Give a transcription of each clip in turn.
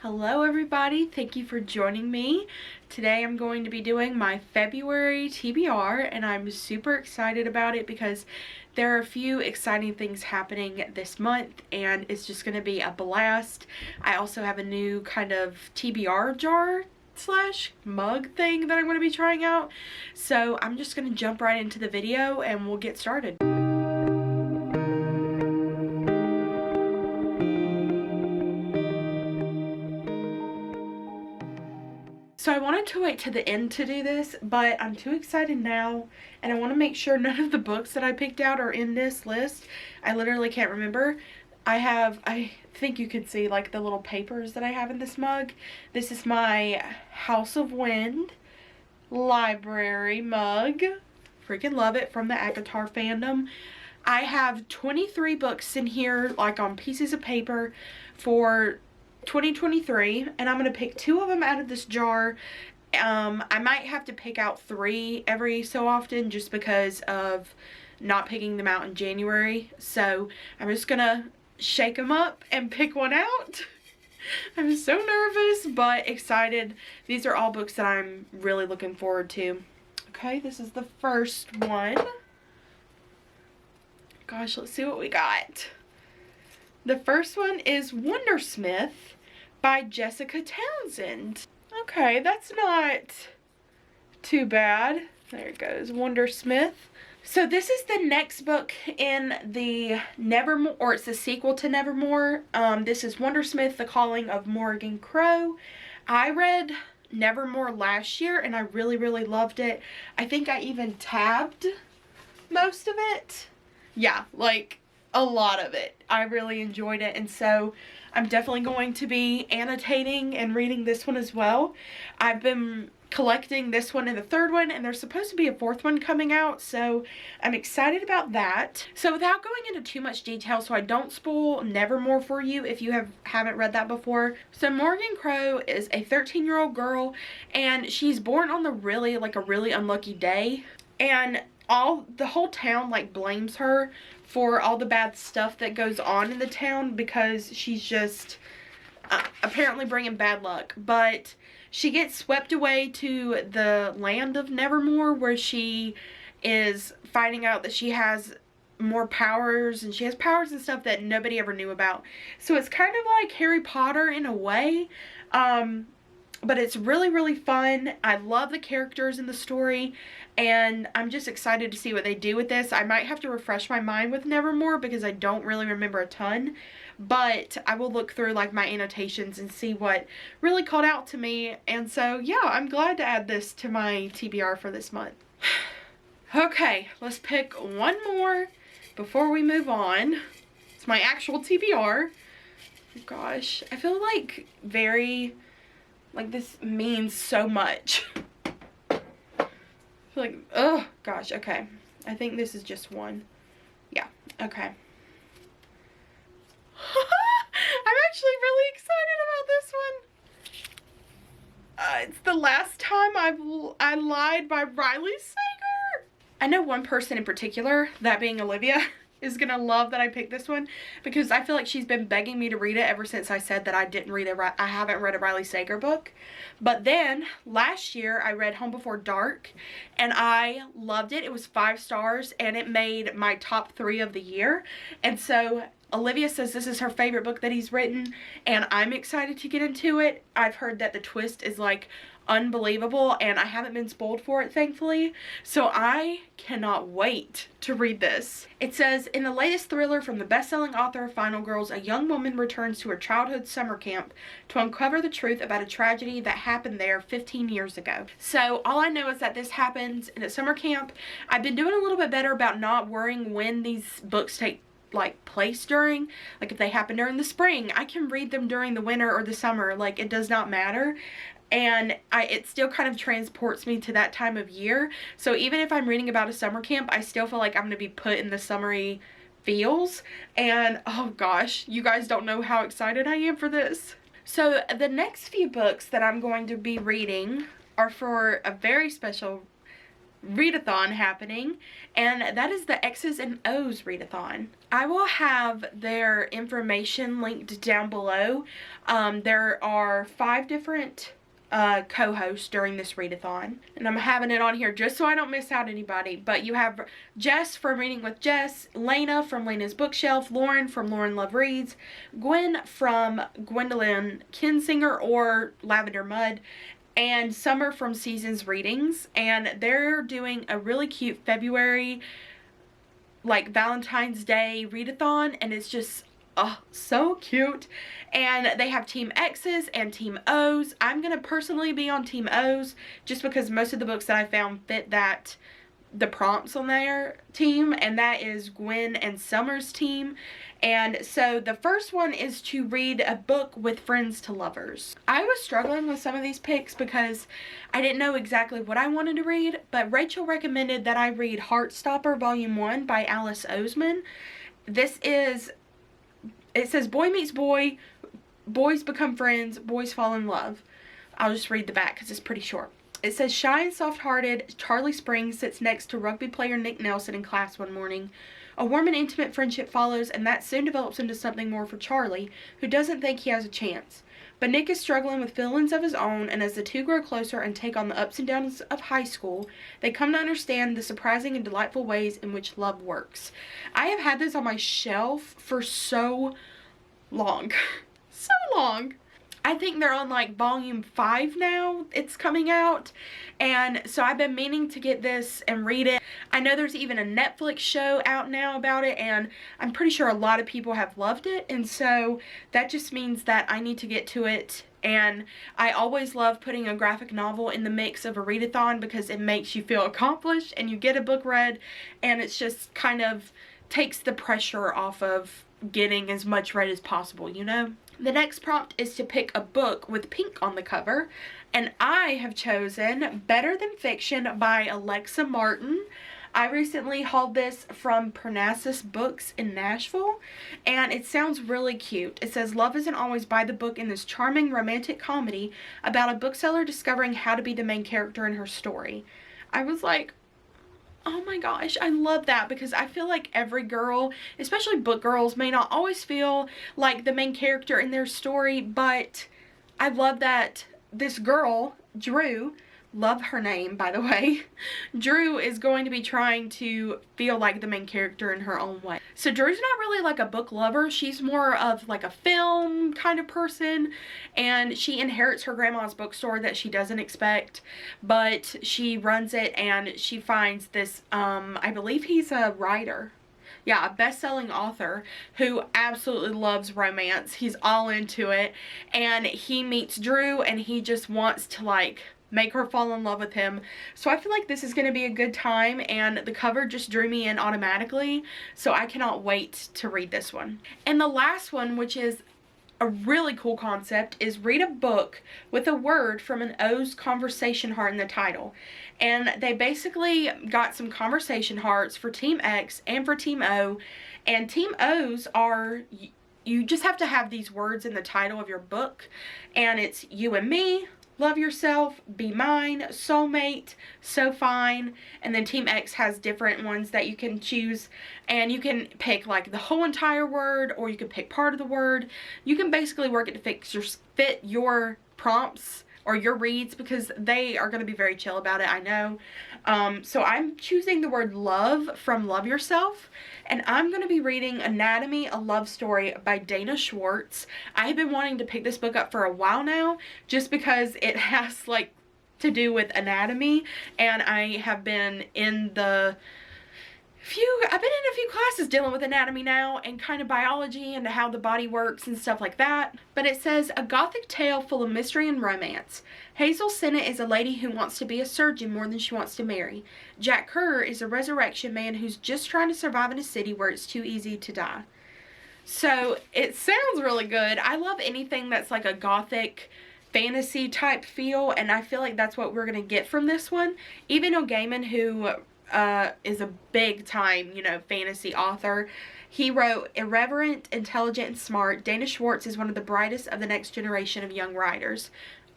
Hello everybody, thank you for joining me. Today I'm going to be doing my February TBR and I'm super excited about it because there are a few exciting things happening this month and it's just going to be a blast. I also have a new kind of TBR jar slash mug thing that I'm going to be trying out. So I'm just going to jump right into the video and we'll get started. So I wanted to wait to the end to do this, but I'm too excited now, and I want to make sure none of the books that I picked out are in this list. I literally can't remember. I think you could see like the little papers that I have in this mug. This is my House of Wind library mug. Freaking love it, from the ACOTAR fandom. I have 23 books in here, like on pieces of paper, for 2023, and I'm going to pick 2 of them out of this jar. I might have to pick out 3 every so often just because of not picking them out in January. So I'm just going to shake them up and pick one out. I'm so nervous but excited. These are all books that I'm really looking forward to. Okay, this is the first one. Gosh, let's see what we got. The first one is Wundersmith by Jessica Townsend. Okay, that's not too bad. There it goes, Wundersmith. So this is the next book in the Nevermore, or it's the sequel to Nevermore. This is Wundersmith, The Calling of Morrigan Crow. I read Nevermore last year and I really loved it. I think I even tabbed most of it. Yeah, like a lot of it. I really enjoyed it, and so I'm definitely going to be annotating and reading this one as well. I've been collecting this one and the third one, and there's supposed to be a 4th one coming out, so I'm excited about that. So without going into too much detail so I don't spoil Nevermore for you if you haven't read that before. So Morrigan Crow is a 13-year-old girl, and she's born on a really unlucky day, and the whole town like blames her for all the bad stuff that goes on in the town because she's just apparently bringing bad luck. But she gets swept away to the land of Nevermore, where she is finding out that she has more powers, and she has powers and stuff that nobody ever knew about. So it's kind of like Harry Potter in a way. But it's really fun. I love the characters in the story, and I'm just excited to see what they do with this. I might have to refresh my mind with Nevermore because I don't really remember a ton, but I will look through like my annotations and see what really called out to me. And so yeah, I'm glad to add this to my TBR for this month. Okay, let's pick one more before we move on. It's my actual TBR. Gosh, I feel like this means so much. I feel like, oh gosh, okay. I think this is just one. Yeah, okay. I'm actually really excited about this one. It's The Last Time I Lied by Riley Sager. I know one person in particular, that being Olivia, is gonna love that I picked this one because I feel like she's been begging me to read it ever since I said that I haven't read a Riley Sager book. But then last year I read Home Before Dark and I loved it. It was 5 stars and it made my top 3 of the year. And so Olivia says this is her favorite book that he's written, and I'm excited to get into it. I've heard that the twist is like unbelievable, and I haven't been spoiled for it, thankfully. So I cannot wait to read this. It says, in the latest thriller from the best-selling author of Final Girls, a young woman returns to her childhood summer camp to uncover the truth about a tragedy that happened there 15 years ago. So all I know is that this happens in a summer camp. I've been doing a little bit better about not worrying when these books take place during. Like if they happen during the spring, I can read them during the winter or the summer. Like it does not matter. And it still kind of transports me to that time of year. So even if I'm reading about a summer camp, I still feel like I'm going to be put in the summery feels. And oh gosh, you guys don't know how excited I am for this. So the next few books that I'm going to be reading are for a very special readathon happening, and that is the X's and O's readathon. I will have their information linked down below. There are 5 different co-hosts during this readathon, and I'm having it on here just so I don't miss out anybody. But you have Jess from Reading with Jess, Lena from Lena's Bookshelf, Lauren from Lauren Love Reads, Gwen from Gwendolyn Kinsinger or Lavender Mud, and Summer from Seasons Readings. And they're doing a really cute February, like, Valentine's Day readathon, and it's just so cute. And they have Team X's and Team O's. I'm gonna personally be on Team O's just because most of the books that I found fit the prompts on their team, and that is Gwen and Summer's team. And so the first one is to read a book with friends to lovers. I was struggling with some of these picks because I didn't know exactly what I wanted to read, but Rachel recommended that I read Heartstopper Volume 1 by Alice Oseman. It says boy meets boy, boys become friends, boys fall in love. I'll just read the back because it's pretty short. It says, shy and soft-hearted Charlie Springs sits next to rugby player Nick Nelson in class one morning. A warm and intimate friendship follows, and that soon develops into something more for Charlie, who doesn't think he has a chance. But Nick is struggling with feelings of his own, and as the two grow closer and take on the ups and downs of high school, they come to understand the surprising and delightful ways in which love works. I have had this on my shelf for so long. So long. I think they're on like volume 5 now. It's coming out. And so I've been meaning to get this and read it. I know there's even a Netflix show out now about it, and I'm pretty sure a lot of people have loved it. And so that just means that I need to get to it. And I always love putting a graphic novel in the mix of a readathon because it makes you feel accomplished and you get a book read, and it's just kind of takes the pressure off of getting as much read as possible, you know? The next prompt is to pick a book with pink on the cover, and I have chosen Better Than Fiction by Alexa Martin. I recently hauled this from Parnassus Books in Nashville, and it sounds really cute. It says, love isn't always by the book in this charming romantic comedy about a bookseller discovering how to be the main character in her story. I was like, oh my gosh, I love that, because I feel like every girl, especially book girls, may not always feel like the main character in their story, but I love that this girl, Drew, love her name by the way, Drew is going to be trying to feel like the main character in her own way. So Drew's not really like a book lover, she's more of like a film kind of person, and she inherits her grandma's bookstore that she doesn't expect, but she runs it, and she finds this, I believe he's a writer. Yeah, a best-selling author who absolutely loves romance. He's all into it, and he meets Drew, and he just wants to like make her fall in love with him. So I feel like this is going to be a good time, and the cover just drew me in automatically, so I cannot wait to read this one. And the last one, which is a really cool concept, is read a book with a word from an O's conversation heart in the title. And they basically got some conversation hearts for Team X and for Team O, and Team O's are, you just have to have these words in the title of your book, and it's you and me, love yourself, be mine, soulmate, so fine. And then Team X has different ones that you can choose, and you can pick like the whole entire word, or you can pick part of the word. You can basically work it to fit your prompts or your reads, because they are going to be very chill about it, I know. So I'm choosing the word love from Love Yourself, and I'm going to be reading Anatomy, a Love Story by Dana Schwartz. I have been wanting to pick this book up for a while now, just because it has like to do with anatomy, and I have been in I've been in a few classes dealing with anatomy now, and kind of biology and how the body works and stuff like that. But it says, a gothic tale full of mystery and romance. Hazel Sennett is a lady who wants to be a surgeon more than she wants to marry. Jack Kerr is a resurrection man who's just trying to survive in a city where it's too easy to die. So it sounds really good. I love anything that's like a gothic fantasy type feel, and I feel like that's what we're going to get from this one. Even Neil Gaiman, who is a big time, you know, fantasy author. He wrote irreverent, intelligent, and smart. Dana Schwartz is one of the brightest of the next generation of young writers.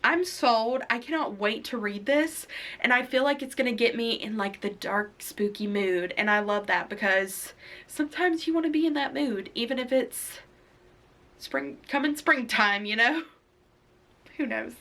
I'm sold. I cannot wait to read this, and I feel like it's gonna get me in like the dark, spooky mood, and I love that because sometimes you want to be in that mood, even if it's springtime, you know? Who knows?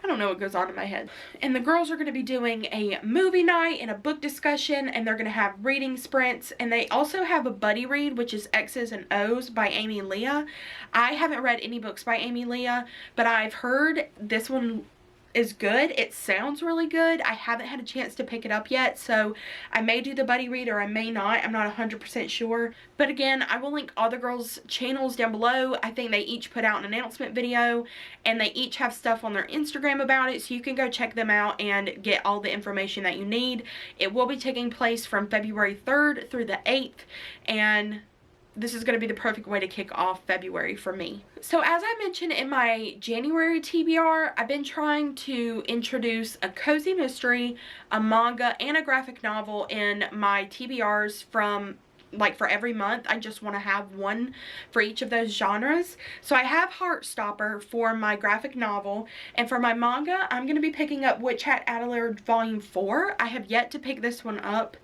I don't know what goes on in my head. And the girls are going to be doing a movie night and a book discussion, and they're going to have reading sprints, and they also have a buddy read, which is X's and O's by Amy Leah. I haven't read any books by Amy Leah, but I've heard this one is good. It sounds really good. I haven't had a chance to pick it up yet, so I may do the buddy read or I may not. I'm not 100% sure. But again, I will link all the girls' channels down below. I think they each put out an announcement video, and they each have stuff on their Instagram about it, so you can go check them out and get all the information that you need. It will be taking place from February 3rd through the 8th, and this is going to be the perfect way to kick off February for me. So as I mentioned in my January TBR, I've been trying to introduce a cozy mystery, a manga, and a graphic novel in my TBRs from like for every month. I just want to have one for each of those genres. So I have Heartstopper for my graphic novel, and for my manga, I'm going to be picking up Witch Hat Atelier Volume 4. I have yet to pick this one up,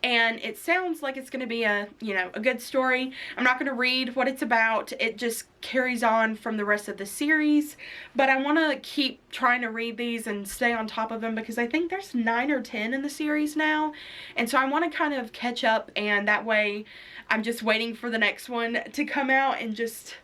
and it sounds like it's going to be a, you know, a good story. I'm not going to read what it's about. It just carries on from the rest of the series, but I want to keep trying to read these and stay on top of them because I think there's 9 or 10 in the series now, and so I want to kind of catch up, and that way I'm just waiting for the next one to come out. And just,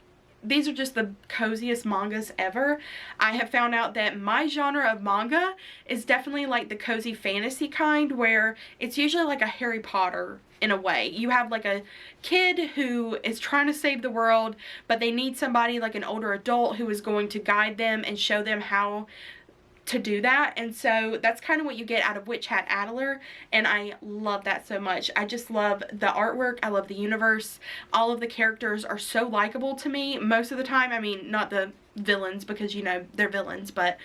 these are just the coziest mangas ever. I have found out that my genre of manga is definitely like the cozy fantasy kind, where it's usually like a Harry Potter in a way. You have like a kid who is trying to save the world, but they need somebody like an older adult who is going to guide them and show them how to do that. And so that's kind of what you get out of Witch Hat Atelier, and I love that so much. I just love the artwork. I love the universe. All of the characters are so likable to me most of the time. I mean, not the villains, because you know they're villains, but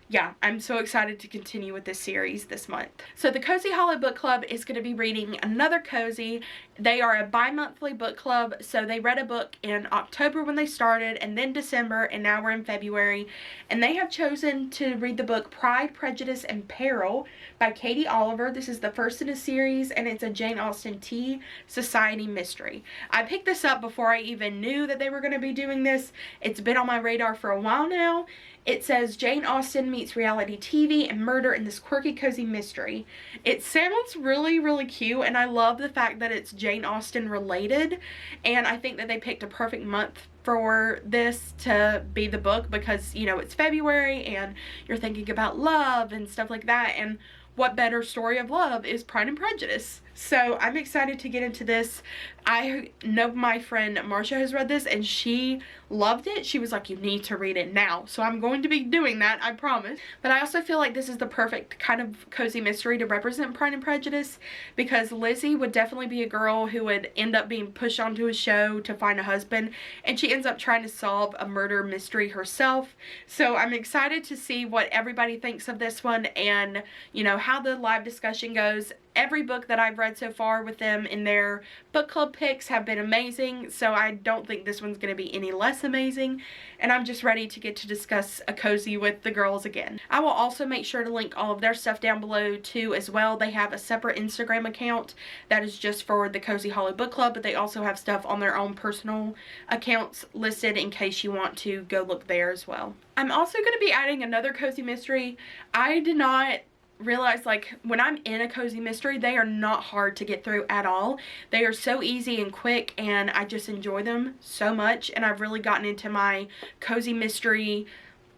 yeah, I'm so excited to continue with this series this month. So the Cozy Hollow Book Club is going to be reading another cozy. They are a bi-monthly book club, so they read a book in October when they started, and then December, and now we're in February. And they have chosen to read the book Pride, Prejudice, and Peril by Katie Oliver. This is the first in a series, and it's a Jane Austen tea society mystery. I picked this up before I even knew that they were going to be doing this. It's been on my radar for a while now. It says Jane Austen meets reality TV and murder in this quirky cozy mystery. It sounds really, really cute, and I love the fact that it's Jane Austen related, and I think that they picked a perfect month for this to be the book because, you know, it's February and you're thinking about love and stuff like that, and what better story of love is Pride and Prejudice? So I'm excited to get into this. I know my friend Marcia has read this and she loved it. She was like, you need to read it now. So I'm going to be doing that, I promise. But I also feel like this is the perfect kind of cozy mystery to represent Pride and Prejudice, because Lizzie would definitely be a girl who would end up being pushed onto a show to find a husband, and she ends up trying to solve a murder mystery herself. So I'm excited to see what everybody thinks of this one, and you know, how the live discussion goes. Every book that I've read so far with them in their book club picks have been amazing, so I don't think this one's going to be any less amazing, and I'm just ready to get to discuss a cozy with the girls again. I will also make sure to link all of their stuff down below too as well. They have a separate Instagram account that is just for the Cozy Hollow Book Club, but they also have stuff on their own personal accounts listed in case you want to go look there as well. I'm also going to be adding another cozy mystery. I did not realize, like, when I'm in a cozy mystery, they are not hard to get through at all. They are so easy and quick, and I just enjoy them so much, and I've really gotten into my cozy mystery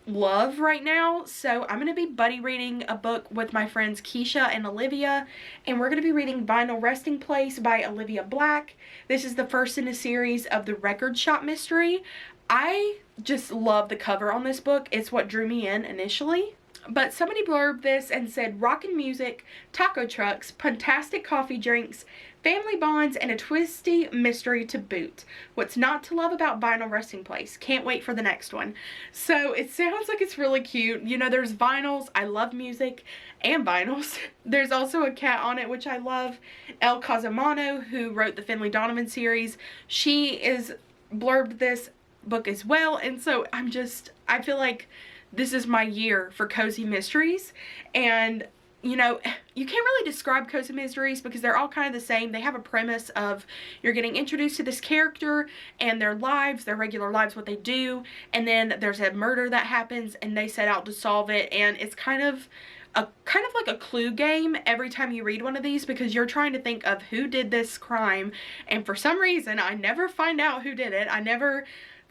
love right now. So I'm going to be buddy reading a book with my friends Keisha and Olivia, and we're going to be reading Vinyl Resting Place by Olivia Black. This is the first in a series of the Record Shop mystery. I just love the cover on this book. It's what drew me in initially. But somebody blurbed this and said, rockin' music, taco trucks, fantastic coffee drinks, family bonds, and a twisty mystery to boot. What's not to love about Vinyl Resting Place? Can't wait for the next one. So it sounds like it's really cute. You know, there's vinyls. I love music and vinyls. There's also a cat on it, which I love. Elle Cosimano, who wrote the Finley Donovan series, she is blurbed this book as well. And so I feel like this is my year for cozy mysteries. And you know, you can't really describe cozy mysteries because they're all kind of the same. They have a premise of you're getting introduced to this character and their lives, their regular lives, what they do, and then there's a murder that happens and they set out to solve it, and it's kind of like a clue game every time you read one of these, because you're trying to think of who did this crime, and for some reason I never find out who did it. I never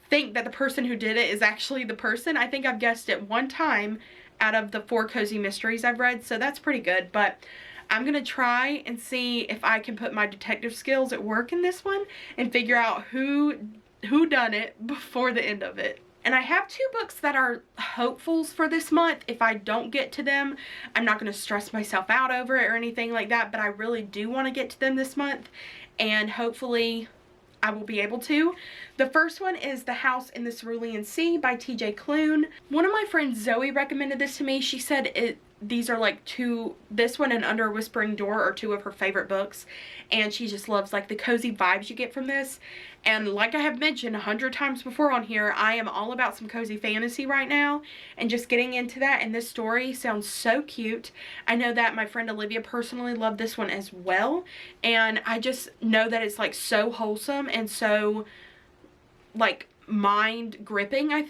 think that the person who did it is actually the person. I think I've guessed it one time out of the 4 cozy mysteries I've read, so that's pretty good. But I'm gonna try and see if I can put my detective skills at work in this one and figure out who done it before the end of it. And I have 2 books that are hopefuls for this month. If I don't get to them, I'm not going to stress myself out over it or anything like that, but I really do want to get to them this month, and hopefully I will be able to. The first one is The House in the Cerulean Sea by TJ Klune. One of my friends, Zoe, recommended this to me. She said these are like this one and Under a Whispering Door are 2 of her favorite books, and she just loves like the cozy vibes you get from this. And like I have mentioned 100 times before on here, I am all about some cozy fantasy right now and just getting into that, and this story sounds so cute. I know that my friend Olivia personally loved this one as well, and I just know that it's like so wholesome and so like mind gripping. I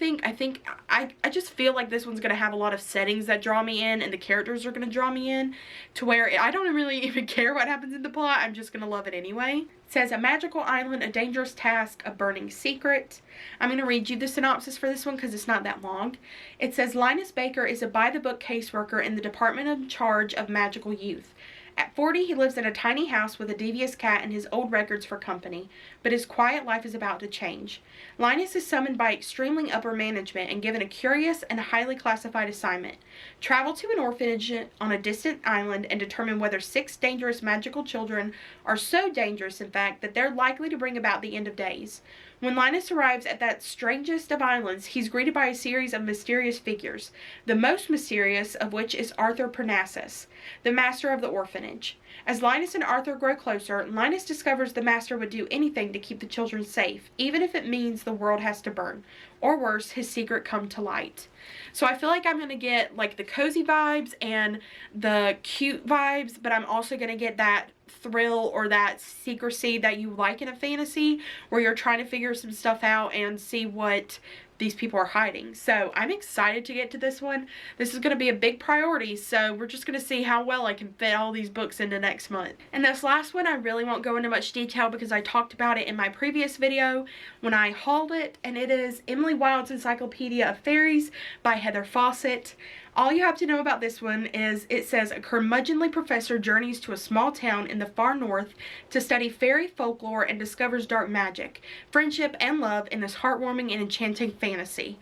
just feel like this one's gonna have a lot of settings that draw me in, and the characters are gonna draw me in to where I don't really even care what happens in the plot. I'm just gonna love it anyway. It says, a magical island, a dangerous task, a burning secret. I'm gonna read you the synopsis for this one because it's not that long. It says, Linus Baker is a by-the-book caseworker in the department in charge of magical youth. At 40, he lives in a tiny house with a devious cat and his old records for company, but his quiet life is about to change. Linus is summoned by extremely upper management and given a curious and highly classified assignment. Travel to an orphanage on a distant island and determine whether 6 dangerous magical children are so dangerous, in fact, that they're likely to bring about the end of days. When Linus arrives at that strangest of islands, he's greeted by a series of mysterious figures, the most mysterious of which is Arthur Parnassus, the master of the orphanage. As Linus and Arthur grow closer, Linus discovers the master would do anything to keep the children safe, even if it means the world has to burn, or worse, his secret come to light. So I feel like I'm going to get like the cozy vibes and the cute vibes, but I'm also going to get that thrill or that secrecy that you like in a fantasy where you're trying to figure some stuff out and see what these people are hiding. So I'm excited to get to this one. This is going to be a big priority, so we're just going to see how well I can fit all these books into next month. And this last one I really won't go into much detail because I talked about it in my previous video when I hauled it, and it is Emily Wilde's Encyclopaedia of Faeries by Heather Fawcett. All you have to know about this one is it says a curmudgeonly professor journeys to a small town in the far north to study fairy folklore and discovers dark magic, friendship, and love in this heartwarming and enchanting fantasy.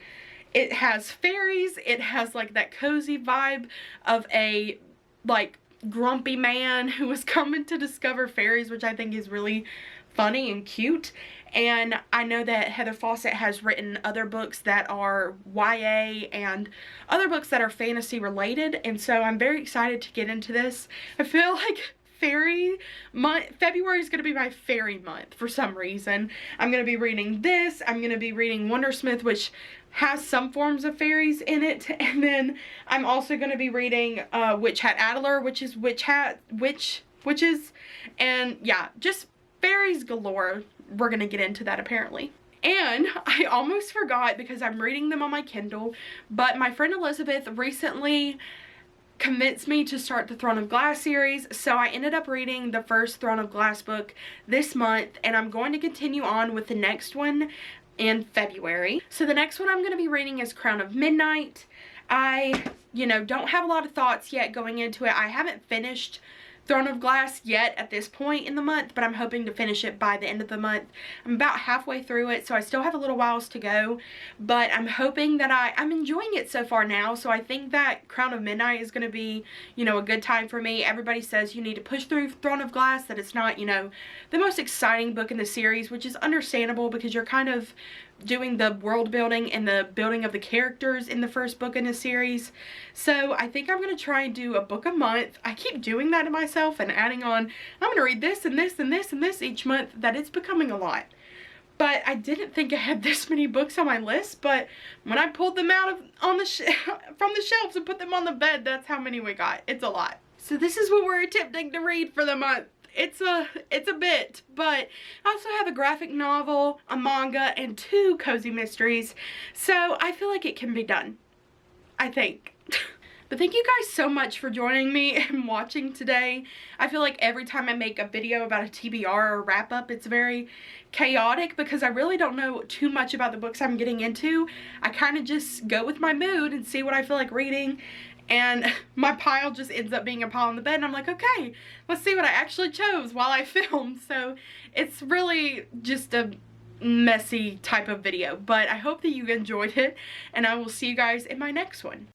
It has fairies, it has like that cozy vibe of a like grumpy man who is coming to discover fairies, which I think is really funny and cute. And I know that Heather Fawcett has written other books that are YA and other books that are fantasy related, and so I'm very excited to get into this. I feel like fairy month, February is going to be my fairy month for some reason. I'm going to be reading this, I'm going to be reading Wundersmith, which has some forms of fairies in it, and then I'm also going to be reading Witch Hat Atelier, which is witches, and yeah, just fairies galore. We're going to get into that apparently. And I almost forgot because I'm reading them on my Kindle, but my friend Elizabeth recently convinced me to start the Throne of Glass series, so I ended up reading the first Throne of Glass book this month, and I'm going to continue on with the next one in February. So the next one I'm going to be reading is Crown of Midnight. I, don't have a lot of thoughts yet going into it. I haven't finished Throne of Glass yet at this point in the month, but I'm hoping to finish it by the end of the month. I'm about halfway through it, so I still have a little whiles to go, but I'm hoping that I'm enjoying it so far now, so I think that Crown of Midnight is going to be, a good time for me. Everybody says you need to push through Throne of Glass, that it's not, the most exciting book in the series, which is understandable because you're kind of doing the world building and the building of the characters in the first book in the series. So I think I'm going to try and do a book a month. I keep doing that to myself and adding on, I'm going to read this and this and this and this each month, that it's becoming a lot. But I didn't think I had this many books on my list, but when I pulled them out from the shelves and put them on the bed, that's how many we got. It's a lot. So this is what we're attempting to read for the month. It's a bit, but I also have a graphic novel, a manga, and 2 cozy mysteries. So I feel like it can be done, I think. But thank you guys so much for joining me and watching today. I feel like every time I make a video about a TBR or a wrap up, it's very chaotic because I really don't know too much about the books I'm getting into. I kind of just go with my mood and see what I feel like reading. And my pile just ends up being a pile on the bed, and I'm like, okay, let's see what I actually chose while I film. So it's really just a messy type of video, but I hope that you enjoyed it, and I will see you guys in my next one.